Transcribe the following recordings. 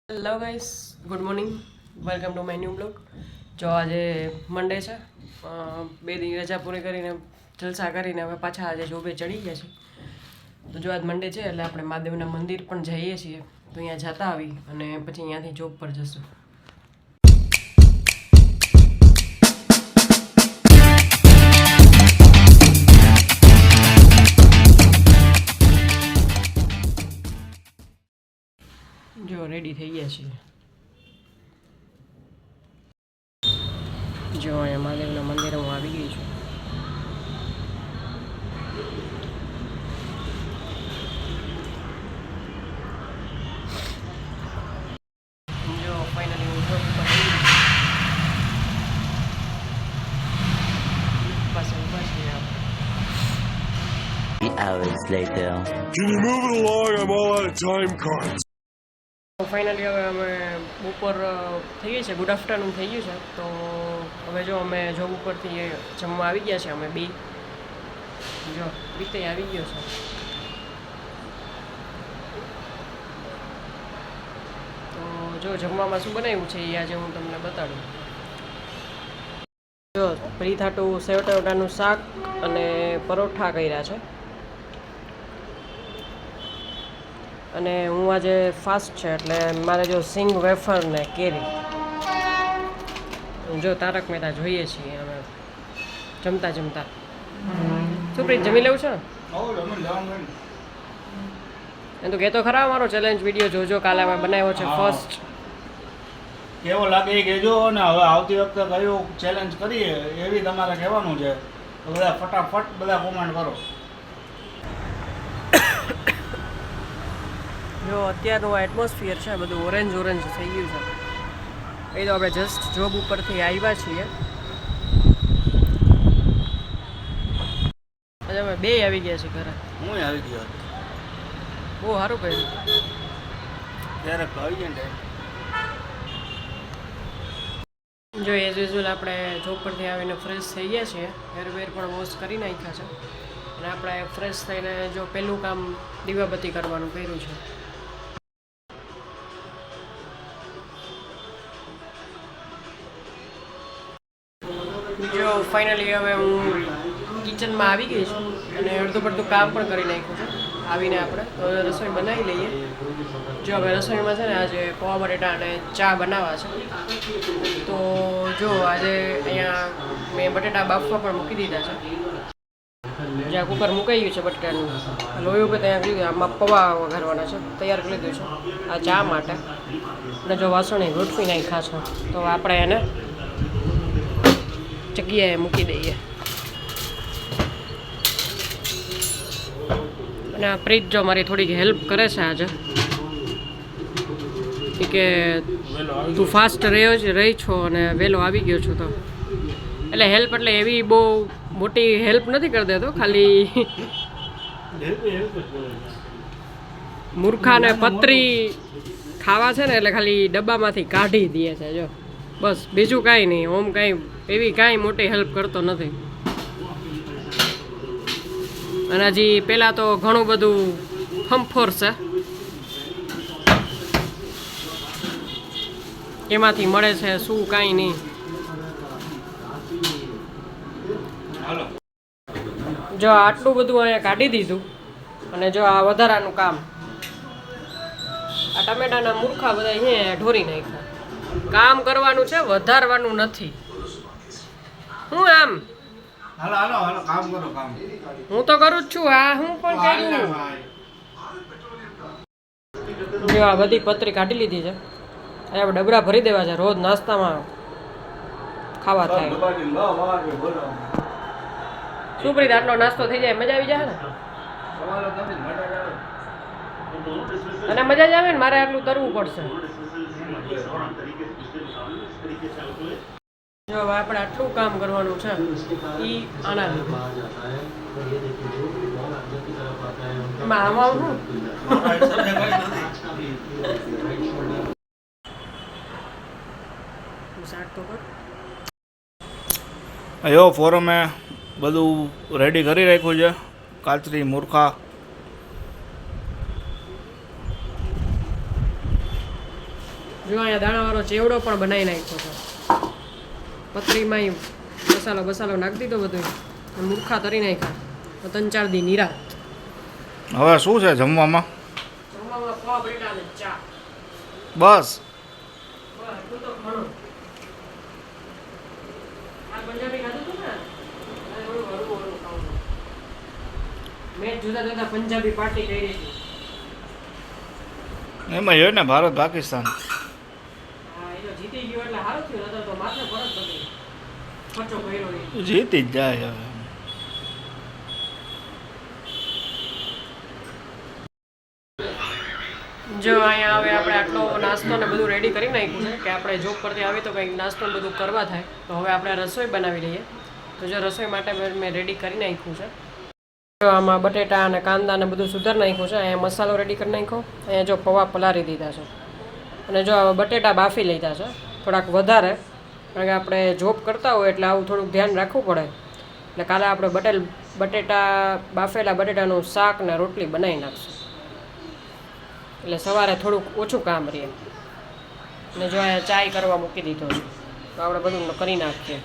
Hello guys, good morning, welcome to my new blog. જો આજે મંડે છે, 2 દી રજા પૂરી કરીને જલસા કરીને હવે પાછા આજે જોબે ચડી ગયા છે. તો જો આજ મંડે છે એટલે આપણે મહાદેવના મંદિર પણ જઈએ છીએ, તો અહીંયા જતા આવી અને પછી અહીંયાથી જોબ પર જશું. જો રેડી થઈ ગયા છીએ. જો અહીંયા મહાદેવના મંદિરે હું આવી ગઈ છું. જો ફાઇનલી હું જોબ પર આવી ગઈ. પાસે ઊભા છીએ આપણે. Hours later. Can you move it along? I'm all out of time cards. Finally હવે અમે બપોર થઈ ગઈ છે, ગુડ આફ્ટરનૂન થઈ ગયું છે. તો હવે જો અમે જોબ ઉપરથી જમવા આવી ગયા છે. અમે બે જો રીતે આવી ગયો છે. તો જો જમવામાં શું બનાવ્યું છે એ આજે હું તમને બતાડું. જો પ્રીથાટું સેવ ટમેટાનું શાક અને પરોઠા કર્યા છે. અને હું આજે ફાસ્ટ છે એટલે મારે જો સિંગ વેફર ને કેરી. જો તારક મહેતા જોઈએ છીએ અમે જમતા જમતા. શું પ્રીત, જમી લેવું છે ને? એમ તો કહેતો ખરા અમારો ચેલેન્જ વિડીયો જોજો, કાલે અમે બનાવ્યો છે ફર્સ્ટ. કેવો લાગે એ કહેજો, અને હવે આવતી વખતે કયું ચેલેન્જ કરીએ એવી તમારે કહેવાનું છે. તો બધા ફટાફટ બધા કોમેન્ટ કરો. જો અત્યારનું આ એટમોસ્ફિયર છે બધું ઓરેન્જ ઓરેન્જ થઈ ગયું છે. એ તો આપણે જસ્ટ જોબ ઉપરથી આવ્યા છીએ. આજે અમે બે આવી ગયા છીએ ઘરે. હું આવી ગયો બહુ સારું કર્યું. ત્યારે આવી જાય ને જો એઝ યુઝ્યુઅલ આપણે જોબ પરથી આવીને ફ્રેશ થઈ ગયા છીએ. હેરવેર પણ વોશ કરી નાખ્યા છે. અને આપણે ફ્રેશ થઈને જો પહેલું કામ દીવાબત્તી કરવાનું કર્યું છે. જો ફાઇનલી હવે હું કિચનમાં આવી ગઈ છું અને અડધું પડતું કામ પણ કરી નાખ્યું છે. આવીને આપણે તો રસોઈ બનાવી લઈએ. જો હવે રસોઈમાં છે ને આજે પૌવા બટેટા અને ચા બનાવવા છે. તો જો આજે અહીંયા મેં બટેટા બાફવા પણ મૂકી દીધા છે. જ્યાં કુકર મુકાઈ ગયું છે બટેટાનું લોહી ઉપર ત્યાં કરી આમાં પૌવા વઘારવાના છે, તૈયાર કરી લીધું છે આ ચા માટે. અને જો વાસણ ગોઠવી નાખ્યા છે તો આપણે એને જગ્યાએ મૂકી દઈએ. અને આ પ્રીત જો મારી થોડીક હેલ્પ કરે છે આજે. કે તું ફાસ્ટ રહી છો અને વહેલો આવી ગયો છો. તો એટલે હેલ્પ એટલે એવી બહુ મોટી હેલ્પ નથી કરી દેતો, ખાલી મૂર્ખા ને પતરી ખાવા છે ને એટલે ખાલી ડબ્બામાંથી કાઢી દે છે. જો બસ, બીજું કાંઈ નહીં. ઓમ કાંઈ એવી કાંઈ મોટી હેલ્પ કરતો નથી. અને હજી પહેલાં તો ઘણું બધું ફમફોર છે, એમાંથી મળે છે શું કાંઈ નહીં. જો આટલું બધું અહીંયા કાઢી દીધું. અને જો આ વધારાનું કામ, આ ટમેટાના મૂર્ખા બધા અહીંયા ઢોરી નાખ્યા. કામ કરવાનું છે, વધારવાનું નથી. હું આમ હાલો હાલો હાલો કામ કરો કામ. હું તો કરું જ છું. આ હું પણ કર્યું. જો આ બધી પતરી કાઢી લીધી છે. અહીંયા ડબરા ભરી દેવા છે, રોજ નાસ્તામાં ખાવા થાય. શું પ્રીત, આટલો નાસ્તો થઈ જાય મજા આવી જાય ને? અને મજા જ આવે ને. મારે આટલું તરવું પડશે. જો હવે આપણે આટલું કામ કરવાનું છે એ આના લીધે. આમાં શું અયો ફોરમે બધું રેડી કરી રાખ્યું છે. કાચરી મૂર્ખા જો અહીંયા દાણાવાળો ચેવડો પણ બનાવી નાખ્યો છે પતરીમાં મસાલો બસાલો નાખી દીધો બધું અને મૂર્ખા તરી નાખ્યા 3-4 દી નિરાત હવે શું છે જમવામાં જમવામાં પૌવા બટેટા અને ચા બસ એટલું તો ઘણું આ પંજાબી ખાધું હતું ને હળવું ખાવાનું મેચ જોતા જોતા પંજાબી પાર્ટી કરી હતી એમાં છે ને ભારત પાકિસ્તાન હા એ તો જીતી ગયો એટલે સારું થયું નતર તો માત્ર પરત બગડી ખર્ચો કર્યો નહીં જીતી જ જાય હવે જો અહીંયા હવે આપણે આટલો નાસ્તો ને બધું રેડી કરી નાખ્યું છે કે આપણે જોબ પરથી આવી તો કંઈક નાસ્તો ને બધું કરવા થાય તો હવે આપણે રસોઈ બનાવી લઈએ તો જો રસોઈ માટે મેં રેડી કરી નાખ્યું છે જો આમાં બટેટા અને કાંદા ને બધું સુધારી નાખ્યું છે અહીંયા મસાલો રેડી કરી નાખ્યો અહીંયા જો પૌવા પલાળી દીધા છે અને જો બટેટા બાફી લીધા છે થોડાક વધારે કારણ કે આપણે જોબ કરતા હોય એટલે આવું થોડુંક ધ્યાન રાખવું પડે એટલે કાલે આપણે બટેટા બાફેલા બટેટાનું શાક ને રોટલી બનાવી નાખશું એટલે સવારે થોડુંક ઓછું કામ રહે અને જો અહીંયા ચાય કરવા મૂકી દીધો છે તો આપણે બધું કરી નાખીએ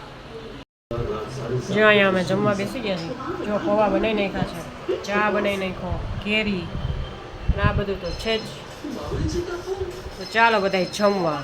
જો અહીંયા અમે જમવા બેસી ગયા છીએ જો પૌવા બનાવી નાખ્યા છે ચા બનાવી નાખ્યો કેરી અને આ બધું તો છે જ તો ચાલો બધાય જમવા